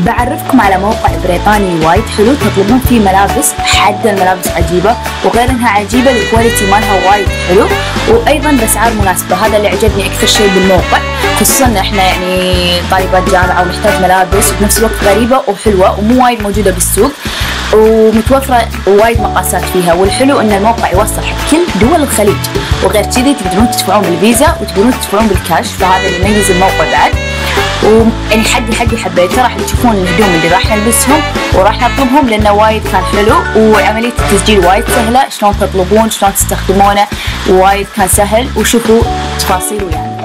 بعرفكم على موقع بريطاني وايد حلو تطلبون فيه ملابس، حدا الملابس عجيبة، وغير انها عجيبة الكواليتي مالها وايد حلو، وايضا باسعار مناسبة. هذا اللي عجبني اكثر شيء بالموقع، خصوصا ان احنا يعني طالبات جامعة ونحتاج ملابس وبنفس الوقت غريبة وحلوة ومو وايد موجودة بالسوق، ومتوفرة وايد مقاسات فيها. والحلو ان الموقع يوصل حق كل دول الخليج، وغير كذي تقدرون تدفعون بالفيزا وتقدرون تدفعون بالكاش، فهذا اللي يميز الموقع بعد. ويعني حدي حبيته، راح تشوفون الهدوم اللي راح نلبسهم وراح نطلبهم لانه وايد كان حلو، وعملية التسجيل وايد سهلة، شلون تطلبون شلون تستخدمونه وايد كان سهل. وشوفوا تفاصيل ويانا.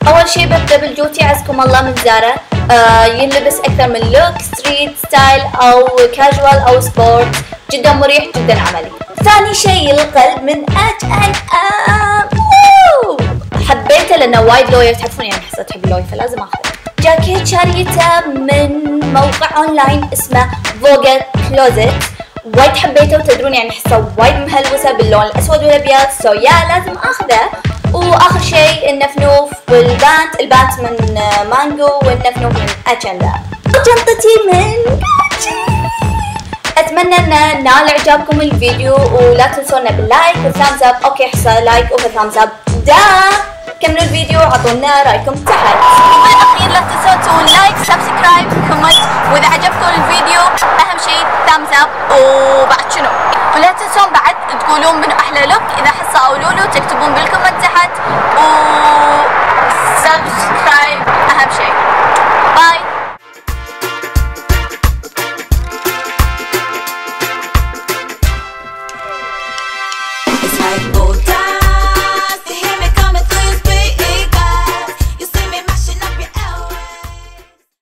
أول شي ببدأ بالجوتي، عزكم الله من زارا. ينلبس أكثر من لوك، ستريت ستايل أو كاجوال أو سبورت، جدا مريح جدا عملي. ثاني شي القلب من H&M، حبيته لأنه وايد لوير، تعرفون يعني حسيت أحب اللوير فلازم أخذه. جاكيت شاريته من موقع أونلاين اسمه فوغا كلوزت، وايد حبيته، وتدرون يعني احسه وايد مهلوسه باللون الاسود والابيض، لازم اخذه. واخر شيء النفنوف والبانت من مانجو، والنفنوف من H&M. وجنطتي من جوتشي. اتمنى ان نال اعجابكم الفيديو، ولا تنسونا باللايك والثامز اب. اوكي حصل لايك وثامز اب. كملوا الفيديو وعطونا رايكم تحت. بالاخير لا تنسون تسوون لايك، سبسكرايب، كومنت، واذا عجبكم الفيديو اهم شيء ثامز اب. وبعد شنو؟ ولا تنسون بعد تقولون من احلى لوك، اذا حصه او لولو تكتبون بالكومنت تحت، و سبسكرايب اهم شيء. باي.